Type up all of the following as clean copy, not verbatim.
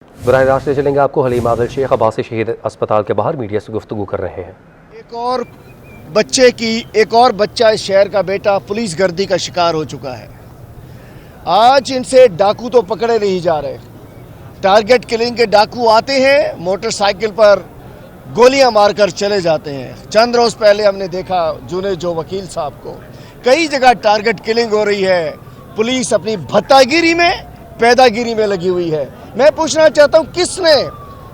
براہ راست لے چلیں گے آپ کو حلیم عادل شیخ عباسی شہید اسپتال کے باہر میڈیا سے گفتگو کر رہے ہیں۔ ایک اور بچہ اس شہر کا بیٹا پولیس گردی کا شکار ہو چکا ہے۔ آج ان سے ڈاکو تو پکڑے نہیں جا رہے، ٹارگٹ کلنگ کے ڈاکو آتے ہیں، موٹر سائیکل پر گولیاں مار کر چلے جاتے ہیں۔ چند روز پہلے ہم نے دیکھا جو وکیل صاحب کو کئی جگہ ٹارگٹ کلنگ ہو رہی ہے، پولیس اپنی بھتہ گیری میں پیدا گیری میں لگی ہوئی ہے۔ میں پوچھنا چاہتا ہوں کس نے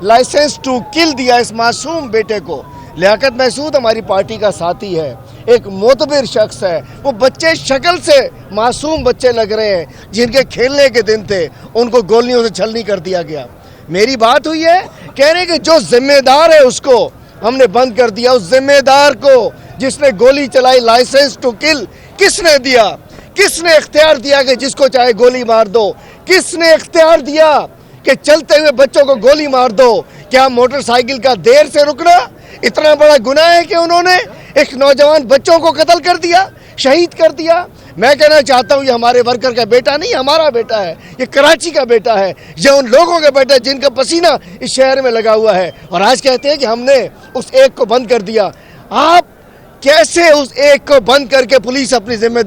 لائسنس ٹو کل دیا اس معصوم بیٹے کو؟ لیاقت محسود ہماری پارٹی کا ساتھی ہے، ایک معتبر شخص ہے، وہ بچے شکل سے معصوم بچے لگ رہے ہیں جن کے کھیلنے کے دن تھے، ان کو گولیوں سے چھلنی کر دیا گیا۔ میری بات ہوئی ہے، کہہ رہے کہ جو ذمہ دار ہے اس کو ہم نے بند کر دیا، اس ذمہ دار کو جس نے گولی چلائی، لائسنس ٹو کل کس نے دیا؟ کس نے اختیار دیا کہ جس کو چاہے گولی مار دو؟ کس نے اختیار دیا کہ چلتے ہوئے بچوں کو گولی مار دو؟ کیا موٹر سائیکل کا دیر سے رکنا اتنا بڑا گناہ ہے کہ انہوں نے ایک نوجوان بچوں کو قتل کر دیا، شہید کر دیا؟ میں کہنا چاہتا ہوں یہ ہمارے ورکر کا بیٹا نہیں، ہمارا بیٹا ہے، یہ کراچی کا بیٹا ہے، یہ ان لوگوں کا بیٹا ہے جن کا پسینہ اس شہر میں لگا ہوا ہے، اور آج کہتے ہیں کہ ہم نے اس ایک کو بند کر دیا۔ آپ کیسے اس ایک کو بند کر کے پولیس اپنی ذمہ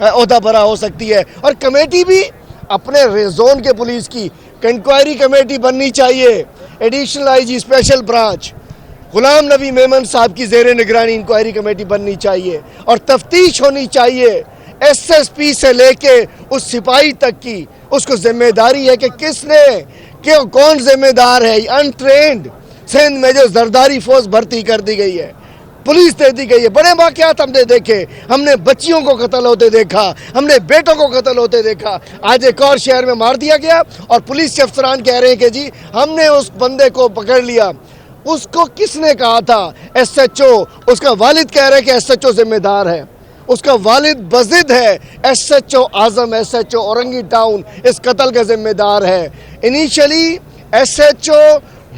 عہدہ برا ہو سکتی ہے؟ اور کمیٹی بھی اپنے زون کے پولیس کی انکوائری کمیٹی بننی چاہیے، additional I G special branch Ghulam Nabi Memon صاحب کی زیر نگرانی انکوائری کمیٹی بننی چاہیے، اور تفتیش ہونی چاہیے ایس ایس پی سے لے کے اس سپاہی تک کی۔ اس کو ذمہ داری ہے کہ کس نے، کون ذمہ دار ہے؟ انٹرینڈ سندھ میں جو زرداری فورس بھرتی کر دی گئی ہے، پولیس دے دی گئی ہے، بڑے واقعات ہم نے دیکھے، ہم نے بچیوں کو قتل ہوتے دیکھا، ہم نے بیٹوں کو قتل ہوتے دیکھا۔ آج ایک اور شہر میں مار دیا گیا اور پولیس کے افسران کہہ رہے ہیں کہ جی ہم نے اس بندے کو پکڑ لیا۔ اس کو کس نے کہا تھا؟ ایس ایچ او، اس کا والد کہہ رہے کہ ایس ایچ او ذمہ دار ہے، اس کا والد بزد ہے، S H O Azam, S H O Orangi town اس قتل کا ذمہ دار ہے۔ Initially S H O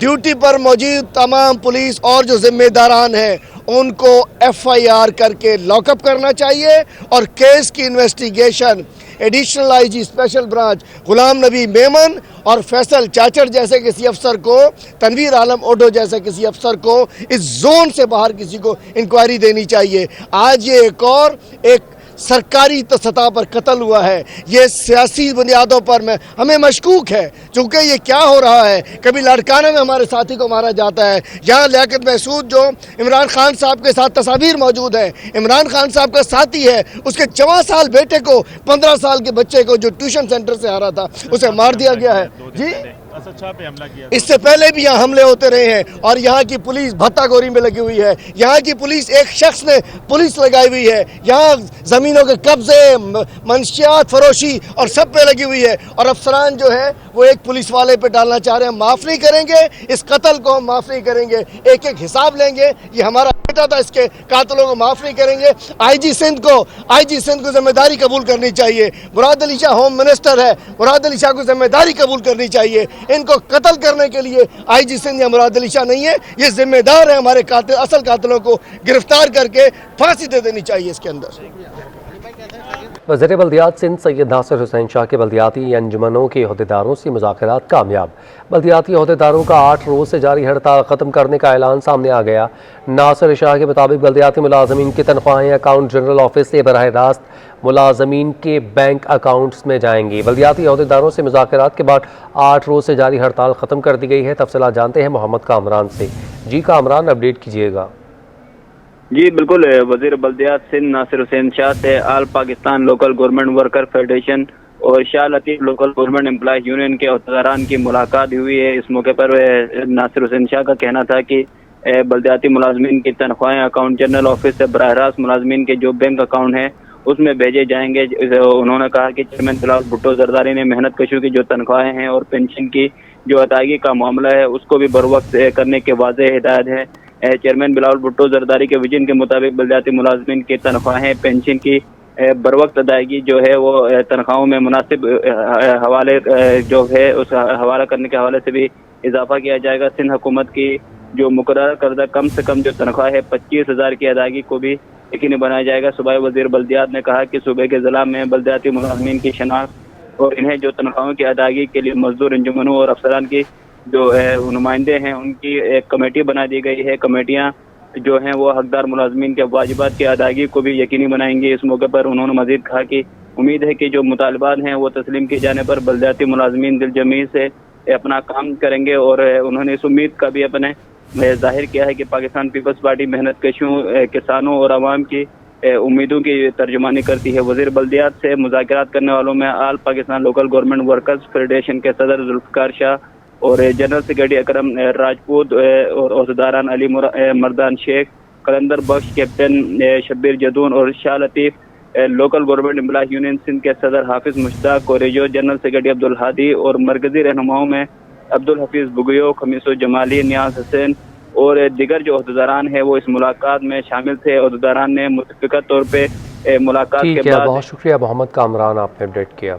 duty پر موجود تمام پولیس اور جو ذمہ داران ہیں ان کو ایف آئی آر کر کے لاک اپ کرنا چاہیے، اور کیس کی investigation additional I G special branch Ghulam Nabi Memon اور فیصل چاچڑ جیسے کسی افسر کو، تنویر عالم اوڈو جیسے کسی افسر کو اس زون سے باہر کسی کو انکوائری دینی چاہیے۔ آج یہ ایک سرکاری سطح پر قتل ہوا ہے، یہ سیاسی بنیادوں پر ہمیں مشکوک ہے، چونکہ یہ کیا ہو رہا ہے؟ کبھی لاڑکانہ میں ہمارے ساتھی کو مارا جاتا ہے، یہاں لیاقت محسود جو عمران خان صاحب کے ساتھ تصاویر موجود ہیں، عمران خان صاحب کا ساتھی ہے، اس کے 14 سال بیٹے کو، 15 سال کے بچے کو جو ٹیوشن سینٹر سے آ رہا تھا اسے مار دیا گیا ہے۔ جی اس سے پہلے بھی یہاں حملے ہوتے رہے ہیں، اور یہاں کی پولیس بھتہ گوری میں لگی ہوئی ہے، یہاں کی پولیس ایک شخص نے پولیس لگائی ہوئی ہے، یہاں زمینوں کے قبضے، منشیات فروشی اور سب پہ لگی ہوئی ہے، اور افسران جو ہے وہ ایک پولیس والے پہ ڈالنا چاہ رہے ہیں۔ معاف نہیں کریں گے اس قتل کو، ہم معاف نہیں کریں گے، ایک ایک حساب لیں گے، یہ ہمارا بیٹا تھا، اس کے قاتلوں کو معاف نہیں کریں گے۔ آئی جی سندھ کو ذمہ داری قبول کرنی چاہیے، مراد علی شاہ ہوم منسٹر ہے، مراد علی شاہ کو ذمہ داری قبول کرنی چاہیے۔ ان کو قتل کرنے کے لیے آئی جی سندھ یا مراد علی شاہ نہیں ہے، یہ ذمہ دار ہے، ہمارے اصل قاتلوں کو گرفتار کر کے پھانسی دے دینی چاہیے اس کے اندر۔ وزیر بلدیات سندھ سید ناصر حسین شاہ کے بلدیاتی انجمنوں کے عہدیداروں سے مذاکرات کامیاب۔ بلدیاتی عہدیداروں کا 8 روز سے جاری ہڑتال ختم کرنے کا اعلان سامنے آ گیا۔ ناصر شاہ کے مطابق بلدیاتی ملازمین کی تنخواہیں اکاؤنٹ جنرل آفس سے براہ راست ملازمین کے بینک اکاؤنٹس میں جائیں گی۔ بلدیاتی عہدیداروں سے مذاکرات کے بعد 8 روز سے جاری ہڑتال ختم کر دی گئی ہے۔ تفصیلات جانتے ہیں محمد کامران سے۔ جی کامران، اپڈیٹ کیجیے گا۔ جی بالکل، وزیر بلدیات سندھ ناصر حسین شاہ سے all Pakistan local government worker federation اور Shah Latif local government employees union کے عہدیداران کی ملاقات ہوئی ہے۔ اس موقع پر ناصر حسین شاہ کا کہنا تھا کہ بلدیاتی ملازمین کی تنخواہیں اکاؤنٹ جنرل آفس سے براہ راست ملازمین کے جو بینک اکاؤنٹ ہیں اس میں بھیجے جائیں گے۔ انہوں نے کہا کہ چیئرمین بلاول بھٹو زرداری نے محنت کشوں کی جو تنخواہیں ہیں اور پینشن کی جو ادائیگی کا معاملہ ہے اس کو بھی بروقت کرنے کے واضح ہدایت ہے۔ چیئرمین بلاول بھٹو زرداری کے ویژن کے مطابق بلدیاتی ملازمین کی تنخواہیں، پینشن کی بروقت ادائیگی جو ہے وہ تنخواہوں میں مناسب حوالے جو ہے اس حوالہ کرنے کے حوالے سے بھی اضافہ کیا جائے گا۔ سندھ حکومت کی جو مقررہ کردہ کم سے کم جو تنخواہ ہے 25,000 کی ادائیگی کو بھی یقینی بنایا جائے گا۔ صوبائی وزیر بلدیات نے کہا کہ صوبے کے ضلع میں بلدیاتی ملازمین کی شناخت और इन्हें जो तनख्वाहों की अदायगी के लिए मजदूर अंजुमनों और अफसरान की जो नुमाइंदे हैं उनकी एक कमेटी बना दी गई है। कमेटियाँ जो हैं वो हकदार मुलाजमीन के वाजिबात की अदायगी को भी यकीनी बनाएंगी। इस मौके पर उन्होंने मजीद कहा कि उम्मीद है कि जो मुतालबात हैं वो तस्लीम किए जाने पर बल्दियाती मुलाजमीन दिलजमी से अपना काम करेंगे और उन्होंने इस उम्मीद का भी अपने जाहिर किया है कि पाकिस्तान पीपल्स पार्टी मेहनत कशों, किसानों और आवाम की उम्मीदों की तर्जुमानी करती है। वज़ीर बल्दियात से मुज़ाकरात करने वालों में all Pakistan local government workers federation के सदर जुल्फ़िकार शाह और जनरल सेक्रेटरी अकरम राजपूत और ओहदेदारान अली मर्दान शेख, कलंदर बख्श, कैप्टन शब्बीर जदून और Shah Latif, local government employ union Sindh के सदर हाफिज़ मुश्ताक और जनरल सेक्रेटरी अब्दुल हादी और मरकज़ी रहनुमाओं में अब्दुल हफीज़ बुगियो, खमीसो जमाली, नियाज हुसैन और दिगर जो ओहदेदारान है वो इस मुलाकात में शामिल थे। ओहदेदारान ने मुतफ़िक़ा तौर पे मुलाकात के बाद बहुत शुक्रिया मोहम्मद कामरान, आपने अपडेट किया।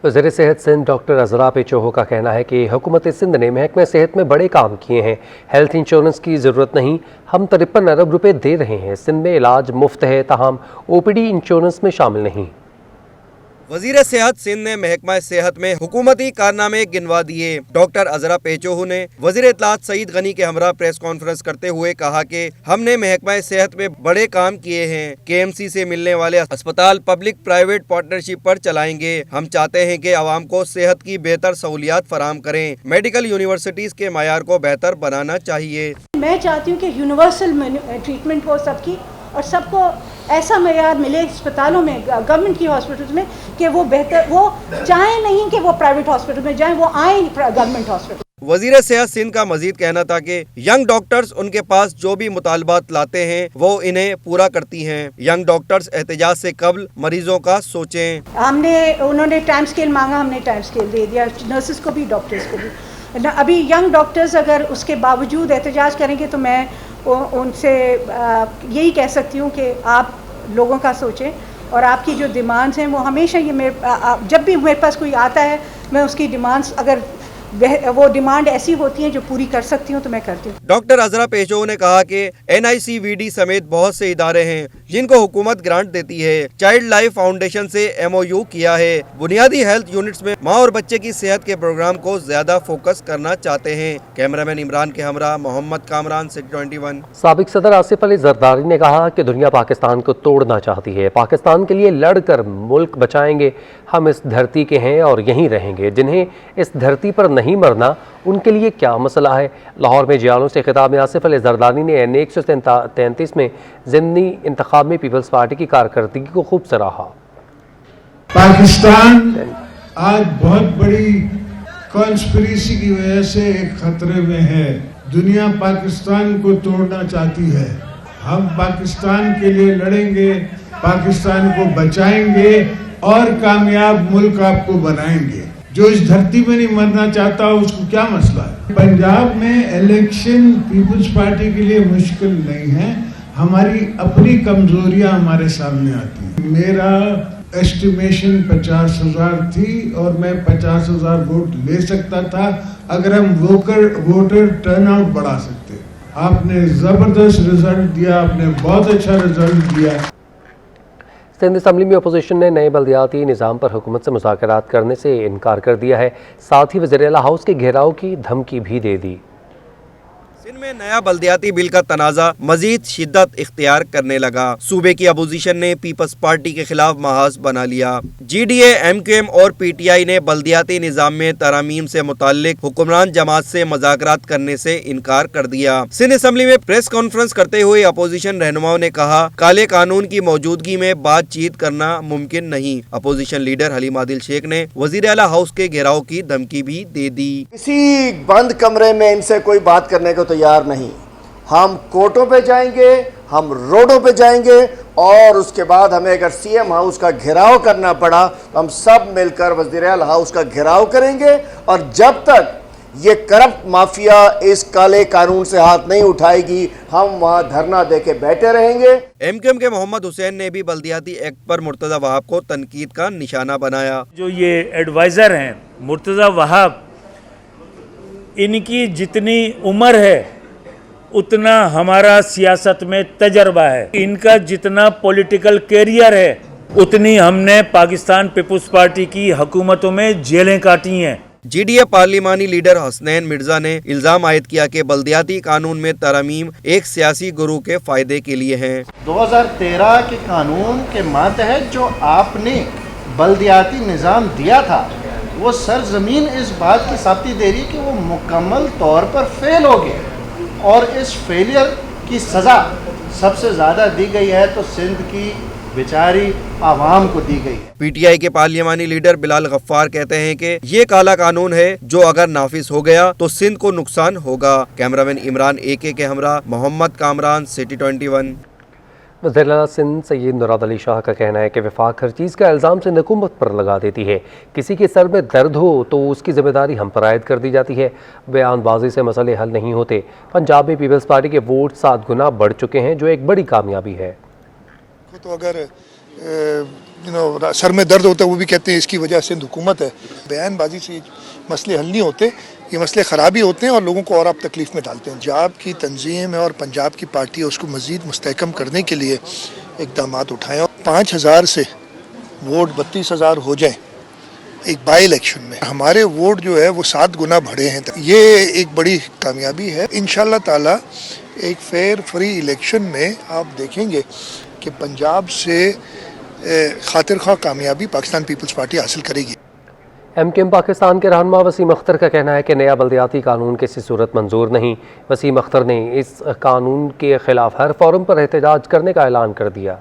वज़ीर सेहत सिंध डॉक्टर अज़रा पेचोहो का कहना है कि हुकूमत सिंध ने महकमे सेहत में बड़े काम किए हैं। हेल्थ इंश्योरेंस की ज़रूरत नहीं, हम 53 अरब रुपए दे रहे हैं। सिंध में इलाज मुफ्त है, ताहम OPD इंश्योरेंस में शामिल नहीं। वजीर सेहत सिंध ने महकमा सेहत में हुकूमती कारनामे गिनवा दिए। डॉक्टर अज़रा पेचोहू ने वजीर इत्तलात सईद गनी के हमरा प्रेस कॉन्फ्रेंस करते हुए कहा कि हमने महकमा सेहत में बड़े काम किए हैं। KMC से मिलने वाले अस्पताल पब्लिक प्राइवेट पार्टनरशिप पर चलाएंगे। हम चाहते हैं कि आवाम को सेहत की बेहतर सहूलियात फराम करें। मेडिकल यूनिवर्सिटीज के मायार को बेहतर बनाना चाहिए। मैं चाहती हूँ कि यूनिवर्सल ट्रीटमेंट हो सबकी और सबको ऐसा मेयार मिले अस्पतालों में, गवर्नमेंट की हॉस्पिटल्स में, कि वो बेहतर, वो चाहें नहीं कि वो प्राइवेट हॉस्पिटल में जाएं, वो आए गवर्नमेंट हॉस्पिटल। वजीर सेहत सिंध का मजीद कहना था कि यंग डॉक्टर्स उनके पास जो भी मुतालबात लाते हैं वो इन्हें पूरा करती हैं। यंग डॉक्टर्स एहतजाज से कबल मरीजों का सोचें। उन्होंने टाइम स्केल मांगा, हमने टाइम स्केल दे दिया, नर्सेज को भी, डॉक्टर्स को भी। अभी यंग डॉक्टर्स अगर उसके बावजूद एहतजाज करेंगे तो मैं उनसे यही कह सकती हूँ कि आप लोगों का सोचें और आपकी जो डिमांड्स हैं वो हमेशा ये जब भी मेरे पास कोई आता है मैं उसकी डिमांड्स, अगर वो डिमांड ऐसी होती है जो पूरी कर सकती हूँ तो मैं करती हूँ। डॉक्टर अज़रा पेचोहू ने कहा कि NICVD समेत बहुत से इदारे हैं जिनको हुकूमत ग्रांट देती है। चाइल्ड लाइफ फाउंडेशन से MOU किया है। बुनियादी हेल्थ यूनिट्स में माँ और बच्चे की सेहत के प्रोग्राम को ज्यादा फोकस करना चाहते हैं। कैमरामैन इमरान के हमरा मोहम्मद कामरान, 621। साबिक सदर आसिफ अली जरदारी ने कहा कि दुनिया पाकिस्तान को तोड़ना चाहती है। पाकिस्तान के लिए लड़कर मुल्क बचाएंगे। हम इस धरती के हैं और यहीं रहेंगे। जिन्हें इस धरती पर नहीं मरना उनके लिए क्या मसला है। लाहौर में जियालों से खिताब में आसिफ अली जरदारी ने NA 133 में ज़िमनी इंतखाब में पीपल्स पार्टी की कारकर्दगी को खूब सराहा। पाकिस्तान आज बहुत बड़ी कॉन्स्पिरेसी की वजह से एक खतरे में है। दुनिया पाकिस्तान को तोड़ना चाहती है। हम पाकिस्तान के लिए लड़ेंगे, पाकिस्तान को बचाएंगे और कामयाब मुल्क आपको बनाएंगे। जो इस धरती में नहीं मरना चाहता उसको क्या मसला है। पंजाब में इलेक्शन पीपल्स पार्टी के लिए मुश्किल नहीं है। हमारी अपनी कमजोरियां हमारे सामने आती हैं। मेरा एस्टिमेशन 50,000 थी और मैं 50,000 वोट ले सकता था अगर हम वोटर टर्नआउट बढ़ा सकते। आपने जबरदस्त रिजल्ट दिया, आपने बहुत अच्छा रिजल्ट दिया। सिंध असम्बली में अपोजिशन ने नए बल्दियाती निज़ाम पर हुकूमत से मुज़ाकरात करने से इनकार कर दिया है। साथ ही वज़ीर आला हाउस के घेराव की धमकी भी दे दी। सिंध में नया बल्दियाती बिल का तनाज़ा मजीद शिद्दत इख्तियार करने लगा। सूबे की अपोजिशन ने पीपल्स पार्टी के खिलाफ महाज बना लिया। GDA, MQM और PTI ने बल्दियाती निज़ाम में तरामीम से मुताल्लिक हुक्मरान जमात से मुज़ाकरात करने से इनकार कर दिया। सिंध असम्बली में प्रेस कॉन्फ्रेंस करते हुए अपोजिशन रहनुमाओं ने कहा, काले कानून की मौजूदगी में बातचीत करना मुमकिन नहीं। अपोजिशन लीडर हलीम आदिल शेख ने वज़ीर आला हाउस के घेराव की धमकी भी दे दी। किसी बंद कमरे में इनसे कोई बात करने को तैयार नहीं। हम कोर्टों पे जाएंगे, हम रोडों पे जाएंगे और उसके बाद हमें अगर CM हाउस का घेराव करना पड़ा तो हम सब मिलकर वज़ीर आला हाउस का घेराव करेंगे। और जब तक ये करप्ट माफिया इस काले कानून से हाथ नहीं उठाएगी हम वहाँ धरना देके बैठे रहेंगे। MQM के मोहम्मद हुसैन ने भी बल्दियाती एक्ट पर मुर्तज़ा वहाब को तनकीद का निशाना बनाया। जो ये एडवाइज़र हैं मुर्तज़ा वहाब, इनकी जितनी उम्र है उतना हमारा सियासत में तजर्बा है। इनका जितना पॉलिटिकल कैरियर है उतनी हमने पाकिस्तान पीपुल्स पार्टी की हुकूमतों में जेलें काटी हैं। GDA पार्लिमानी लीडर हसनैन मिर्जा ने इल्जाम आयद किया कि बल्दियाती कानून में तरमीम एक सियासी गुरूह के फायदे के लिए हैं। 2013 के कानून के मातहत जो आपने बल्दियाती निज़ाम दिया था, वो सरजमीन इस बात की साबिती दे रही कि वो मुकम्मल तौर पर फेल हो गए और इस फेलियर की सज़ा सबसे ज़्यादा दी गई है तो सिंध की बेचारी आवाम को दी गई है। PTI के पार्लिमानी लीडर बिलाल गफ्फार कहते हैं कि ये काला कानून है जो अगर नाफिज हो गया तो सिंध को नुकसान होगा। कैमरामैन इमरान AK के हमरा मोहम्मद कामरान, सिटी 21। वज़ीर-ए-आला सिंध सैयद मुराद अली शाह का कहना है कि वफाक हर चीज़ का इल्ज़ाम सिंध हुकूमत पर लगा देती है। किसी के सर में दर्द हो तो उसकी ज़िम्मेदारी हम पर आयद कर दी जाती है। बयानबाजी से मसले हल नहीं होते। पंजाब में पीपल्स पार्टी के वोट 7 गुना बढ़ चुके हैं, जो एक बड़ी कामयाबी है। तो अगर सर में दर्द होता है वो भी कहते हैं इसकी वजह सिंध हुकूमत है। बयानबाजी से मसले हल नहीं होते, ये मसले ख़राबी होते हैं और लोगों को और आप तकलीफ़ में डालते हैं। पंजाब की तंजीम है और पंजाब की पार्टी है, उसको मज़ीद मुस्तहकम करने के लिए इक़दाम उठाएँ और 5000 से वोट 32,000 हो जाएँ एक बाई इलेक्शन में। हमारे वोट जो है वो 7 गुना बढ़े हैं, ये एक बड़ी कामयाबी है। इंशाअल्लाह ताला एक फेयर फ्री इलेक्शन में आप देखेंगे कि पंजाब से खातिर ख्वाह कामयाबी पाकिस्तान पीपल्स पार्टी हासिल करेगी। MKM पाकिस्तान के रहनुमा वसीम अख्तर का कहना है कि नया बल्दियाती कानून किसी सूरत मंजूर नहीं। वसीम अख्तर ने इस कानून के खिलाफ हर फोरम पर एहतजाज करने का ऐलान कर दिया।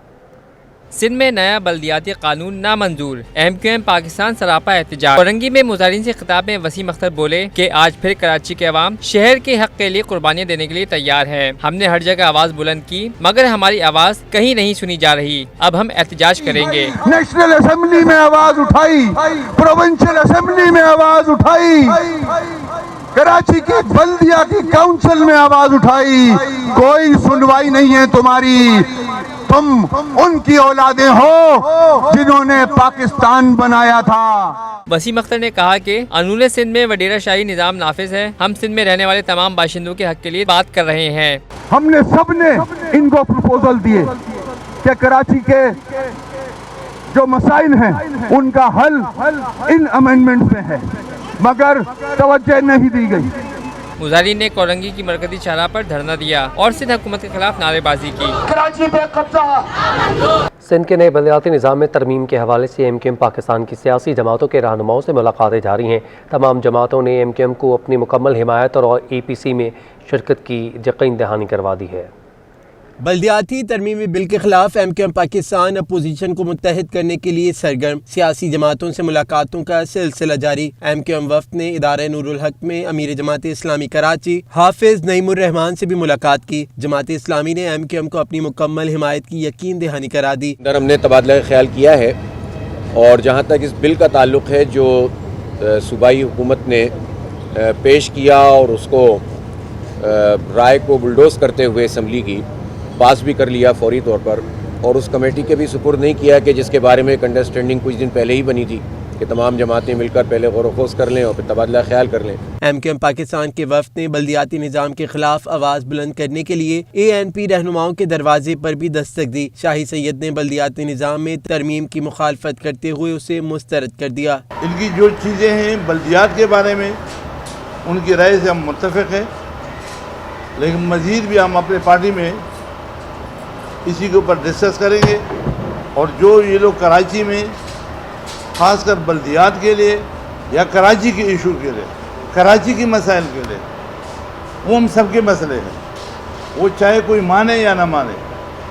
सिंध में नया बल्दियाती कानून नामंजूर, MKM पाकिस्तान सरापा एहतजाज। औरंगी में मुजाहिरीन से खिताब में वसीम अख्तर बोले कि आज फिर कराची के अवाम शहर के हक के लिए कुर्बानियाँ देने के लिए तैयार है। हमने हर जगह आवाज़ बुलंद की मगर हमारी आवाज़ कहीं नहीं सुनी जा रही। अब हम एहतजाज करेंगे। नेशनल असेंबली में आवाज़ उठाई, प्रोविंशियल असेंबली में आवाज़ उठाई, कराची के बल्दिया की काउंसिल में आवाज़ उठाई, कोई सुनवाई नहीं है तुम्हारी। तुम उनकी औलादे हो जिन्होंने पाकिस्तान बनाया था। वसीम अख्तर ने कहा कि कानून सिंध में वडेरा शाही निज़ाम नाफिज है। हम सिंध में रहने वाले तमाम बाशिंदों के हक के लिए बात कर रहे हैं। हमने सबने इनको प्रपोजल दिए कि कराची के जो मसाइल हैं उनका हल इन अमेंडमेंट में है, मगर तवज्जो नहीं दी गई। मुजाहिरीन ने कोरंगी की मरकजी शाहराह पर धरना दिया और सिंध हुकूमत के खिलाफ नारेबाजी की। कराची पे कब्जा। सिंध के नए बल्दियाती निज़ाम में तरमीम के हवाले से MKM पाकिस्तान की सियासी जमातों के रहनुमाओं से मुलाकातें जारी हैं। तमाम जमातों ने MKM को अपनी मुकम्मल हिमायत और APC में शिरकत की यकीन दहानी करवा दी है। बल्दियाती तरमीमी बिल के खिलाफ MKM पाकिस्तान अपोजिशन को मुत्तहिद करने के लिए सरगर्म, सियासी जमातों से मुलाकातों का सिलसिला जारी। MKM वफ़द ने इदारे नूरुल हक में अमीर जमात इस्लामी कराची हाफिज नईमुर रहमान से भी मुलाकात की। जमात इस्लामी ने MKM को अपनी मुकम्मल हिमायत की यकीन दहानी करा दी। हमने तबादला ख्याल किया है और जहाँ तक इस बिल का ताल्लुक़ है जो सूबाई हुकूमत ने पेश किया और उसको राय को बुलडोज करते हुए असम्बली की पास भी कर लिया फौरी तौर पर, और उस कमेटी के भी सुपुर्द नहीं किया कि जिसके बारे में एक अंडरस्टैंडिंग कुछ दिन पहले ही बनी थी कि तमाम जमातें मिलकर पहले गौर खोज कर लें और फिर तबादला ख्याल कर लें। MKM पाकिस्तान के वफ़द ने बल्दियाती निज़ाम के खिलाफ आवाज़ बुलंद करने के लिए ANP रहनुमाओं के दरवाजे पर भी दस्तक दी। शाही सैयद ने बल्दियाती निज़ाम में तरमीम की मुखालफत करते हुए उसे मुस्तरद कर दिया। इनकी जो चीज़ें हैं बल्दियात के बारे में उनकी राय से हम मुत्तफ़िक़ हैं, लेकिन मज़ीद भी हम अपने पार्टी में इसी के ऊपर डिस्कस करेंगे और जो ये लोग कराची में ख़ासकर बल्दियात के लिए या कराची के इशू के लिए, कराची की मसाइल के लिए, वो हम सबके मसले हैं, वो चाहे कोई माने या ना माने।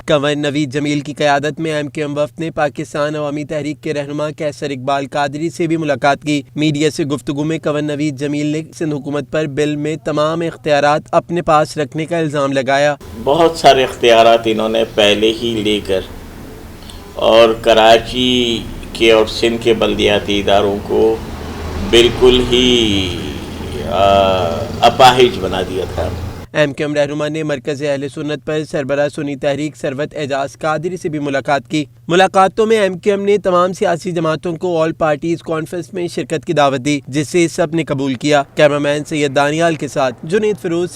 कंवर नवीद जमील की क़यादत में MKM वफ़द ने पाकिस्तान अवामी तहरीक के रहनुमा कैसर इकबाल कादरी से भी मुलाकात की। मीडिया से गुफ्तगू में कंवर नवीद जमील ने सिंध हुकूमत पर बिल में तमाम इख्तियारात अपने पास रखने का इल्ज़ाम लगाया। बहुत सारे इख्तियारात इन्होंने पहले ही लेकर और कराची के और सिंध के बल्दियाती इदारों को बिल्कुल ही अपाहिज बना दिया था। MKM रहनुमा ने मरकज़ अहले सुन्नत पर सरबराह सुन्नी तहरीक सरवत एजाज कादरी से भी मुलाकात की। मुलाकातों में MKM ने तमाम सियासी जमातों को ऑल पार्टीज कॉन्फ्रेंस में शिरकत की दावत दी, जिसे सब ने कबूल किया। कैमरामैन सैयद दानियाल के साथ जुनैद फिरोज।